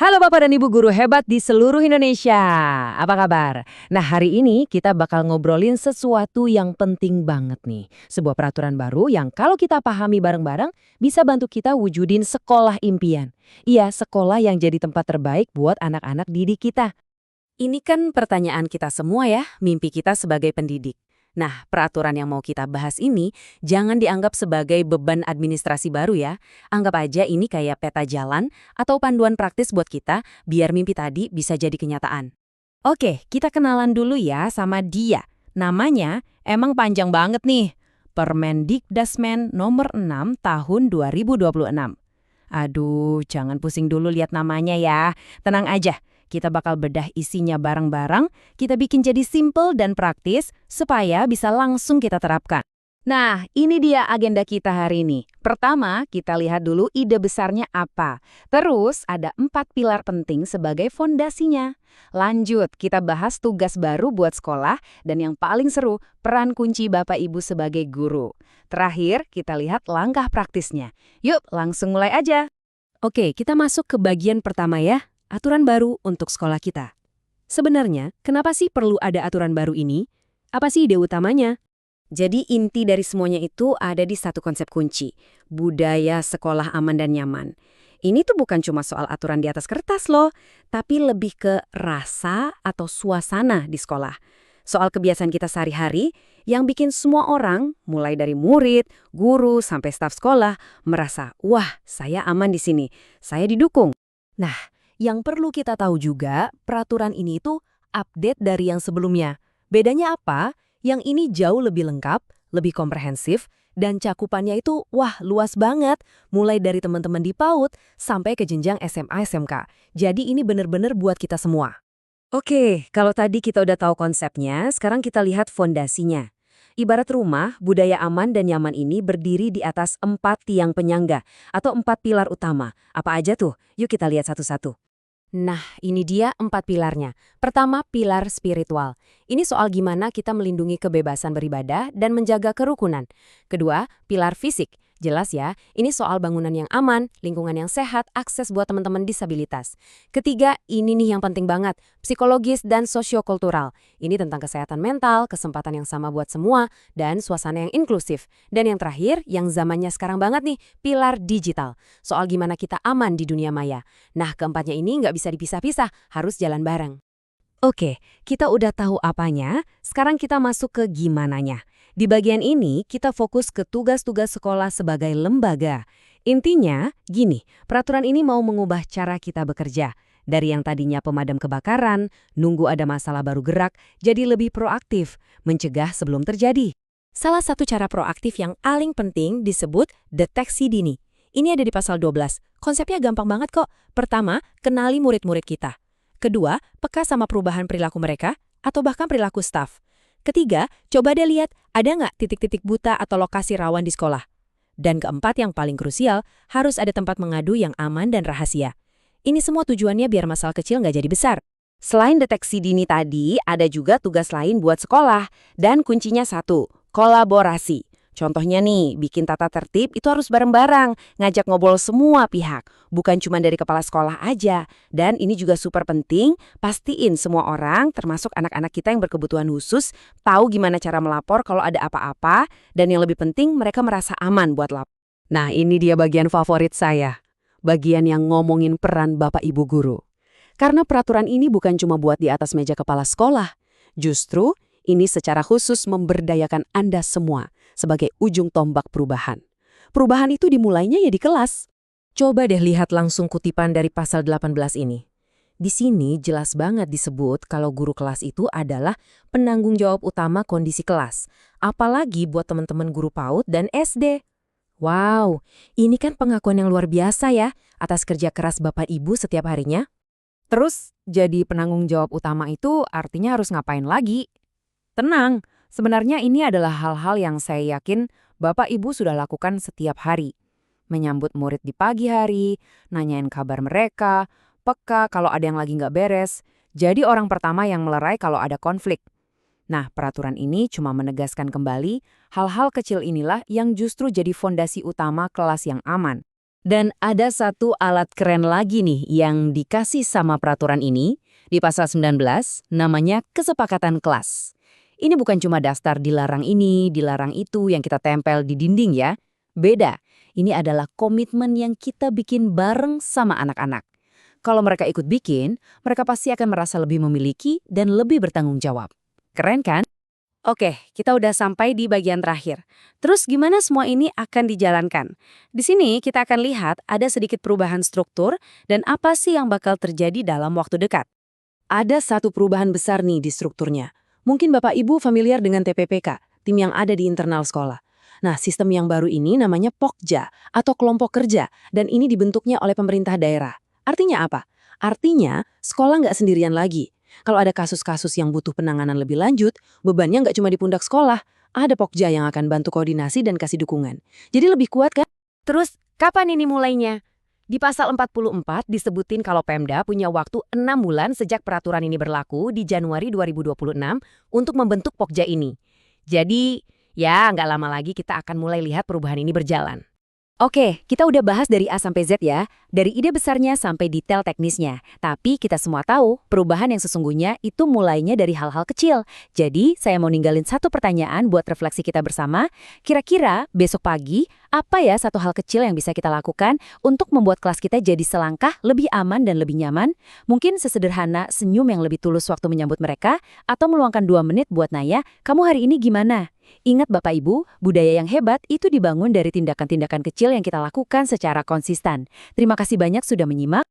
Halo Bapak dan Ibu guru hebat di seluruh Indonesia. Apa kabar? Nah, hari ini kita bakal ngobrolin sesuatu yang penting banget nih. Sebuah peraturan baru yang kalau kita pahami bareng-bareng bisa bantu kita wujudin sekolah impian. Iya, sekolah yang jadi tempat terbaik buat anak-anak didik kita. Ini kan pertanyaan kita semua ya, mimpi kita sebagai pendidik. Nah, peraturan yang mau kita bahas ini jangan dianggap sebagai beban administrasi baru ya. Anggap aja ini kayak peta jalan atau panduan praktis buat kita biar mimpi tadi bisa jadi kenyataan. Oke, kita kenalan dulu ya sama dia. Namanya emang panjang banget nih. Permendikdasmen nomor 6 tahun 2026. Aduh, jangan pusing dulu lihat namanya ya. Tenang aja, kita bakal bedah isinya bareng-bareng, kita bikin jadi simple dan praktis supaya bisa langsung kita terapkan. Nah, ini dia agenda kita hari ini. Pertama, kita lihat dulu ide besarnya apa. Terus, ada 4 pilar penting sebagai fondasinya. Lanjut, kita bahas tugas baru buat sekolah, dan yang paling seru, peran kunci Bapak Ibu sebagai guru. Terakhir, kita lihat langkah praktisnya. Yuk, langsung mulai aja. Oke, kita masuk ke bagian pertama ya, aturan baru untuk sekolah kita. Sebenarnya, kenapa sih perlu ada aturan baru ini? Apa sih ide utamanya? Jadi inti dari semuanya itu ada di satu konsep kunci, budaya sekolah aman dan nyaman. Ini tuh bukan cuma soal aturan di atas kertas loh, tapi lebih ke rasa atau suasana di sekolah. Soal kebiasaan kita sehari-hari yang bikin semua orang, mulai dari murid, guru, sampai staf sekolah, merasa, wah, saya aman di sini, saya didukung. Nah, yang perlu kita tahu juga, peraturan ini itu update dari yang sebelumnya. Bedanya apa? Yang ini jauh lebih lengkap, lebih komprehensif, dan cakupannya itu, wah, luas banget. Mulai dari teman-teman di PAUD sampai ke jenjang SMA SMK. Jadi ini benar-benar buat kita semua. Oke, kalau tadi kita udah tahu konsepnya, sekarang kita lihat fondasinya. Ibarat rumah, budaya aman dan nyaman ini berdiri di atas 4 tiang penyangga atau 4 pilar utama. Apa aja tuh? Yuk kita lihat satu-satu. Nah, ini dia 4 pilarnya. Pertama, pilar spiritual. Ini soal gimana kita melindungi kebebasan beribadah dan menjaga kerukunan. Kedua, pilar fisik. Jelas ya, ini soal bangunan yang aman, lingkungan yang sehat, akses buat teman-teman disabilitas. Ketiga, ini nih yang penting banget, psikologis dan sosiokultural. Ini tentang kesehatan mental, kesempatan yang sama buat semua, dan suasana yang inklusif. Dan yang terakhir, yang zamannya sekarang banget nih, pilar digital. Soal gimana kita aman di dunia maya. Nah, keempatnya ini nggak bisa dipisah-pisah, harus jalan bareng. Oke, kita udah tahu apanya, sekarang kita masuk ke gimananya. Di bagian ini, kita fokus ke tugas-tugas sekolah sebagai lembaga. Intinya, gini, peraturan ini mau mengubah cara kita bekerja. Dari yang tadinya pemadam kebakaran, nunggu ada masalah baru gerak, jadi lebih proaktif, mencegah sebelum terjadi. Salah satu cara proaktif yang paling penting disebut deteksi dini. Ini ada di pasal 12. Konsepnya gampang banget kok. Pertama, kenali murid-murid kita. Kedua, peka sama perubahan perilaku mereka, atau bahkan perilaku staf. Ketiga, coba deh lihat, ada nggak titik-titik buta atau lokasi rawan di sekolah? Dan keempat yang paling krusial, harus ada tempat mengadu yang aman dan rahasia. Ini semua tujuannya biar masalah kecil nggak jadi besar. Selain deteksi dini tadi, ada juga tugas lain buat sekolah. Dan kuncinya satu, kolaborasi. Contohnya nih, bikin tata tertib itu harus bareng-bareng, ngajak ngobrol semua pihak, bukan cuma dari kepala sekolah aja. Dan ini juga super penting, pastiin semua orang, termasuk anak-anak kita yang berkebutuhan khusus, tahu gimana cara melapor kalau ada apa-apa, dan yang lebih penting mereka merasa aman buat lapor. Nah, ini dia bagian favorit saya, bagian yang ngomongin peran Bapak Ibu guru. Karena peraturan ini bukan cuma buat di atas meja kepala sekolah, justru ini secara khusus memberdayakan Anda semua sebagai ujung tombak perubahan. Perubahan itu dimulainya ya di kelas. Coba deh lihat langsung kutipan dari pasal 18 ini. Di sini jelas banget disebut kalau guru kelas itu adalah penanggung jawab utama kondisi kelas. Apalagi buat teman-teman guru PAUD dan SD. Wow, ini kan pengakuan yang luar biasa ya atas kerja keras Bapak Ibu setiap harinya. Terus, jadi penanggung jawab utama itu artinya harus ngapain lagi? Tenang, sebenarnya ini adalah hal-hal yang saya yakin Bapak Ibu sudah lakukan setiap hari. Menyambut murid di pagi hari, nanyain kabar mereka, peka kalau ada yang lagi nggak beres, jadi orang pertama yang melerai kalau ada konflik. Nah, peraturan ini cuma menegaskan kembali hal-hal kecil inilah yang justru jadi fondasi utama kelas yang aman. Dan ada satu alat keren lagi nih yang dikasih sama peraturan ini, di pasal 19, namanya kesepakatan kelas. Ini bukan cuma daftar dilarang ini, dilarang itu yang kita tempel di dinding ya. Beda, ini adalah komitmen yang kita bikin bareng sama anak-anak. Kalau mereka ikut bikin, mereka pasti akan merasa lebih memiliki dan lebih bertanggung jawab. Keren kan? Oke, kita udah sampai di bagian terakhir. Terus gimana semua ini akan dijalankan? Di sini kita akan lihat ada sedikit perubahan struktur dan apa sih yang bakal terjadi dalam waktu dekat. Ada satu perubahan besar nih di strukturnya. Mungkin Bapak Ibu familiar dengan TPPK, tim yang ada di internal sekolah. Nah, sistem yang baru ini namanya Pokja atau kelompok kerja dan ini dibentuknya oleh pemerintah daerah. Artinya apa? Artinya sekolah nggak sendirian lagi. Kalau ada kasus-kasus yang butuh penanganan lebih lanjut, bebannya nggak cuma di pundak sekolah. Ada Pokja yang akan bantu koordinasi dan kasih dukungan. Jadi lebih kuat kan? Terus, kapan ini mulainya? Di pasal 44 disebutin kalau Pemda punya waktu 6 bulan sejak peraturan ini berlaku di Januari 2026 untuk membentuk Pokja ini. Jadi, ya nggak lama lagi kita akan mulai lihat perubahan ini berjalan. Oke, kita udah bahas dari A sampai Z ya, dari ide besarnya sampai detail teknisnya. Tapi kita semua tahu, perubahan yang sesungguhnya itu mulainya dari hal-hal kecil. Jadi, saya mau ninggalin satu pertanyaan buat refleksi kita bersama. Kira-kira besok pagi, apa ya satu hal kecil yang bisa kita lakukan untuk membuat kelas kita jadi selangkah lebih aman dan lebih nyaman? Mungkin sesederhana senyum yang lebih tulus waktu menyambut mereka, atau meluangkan 2 menit buat nanya, kamu hari ini gimana? Ingat Bapak Ibu, budaya yang hebat itu dibangun dari tindakan-tindakan kecil yang kita lakukan secara konsisten. Terima kasih banyak sudah menyimak.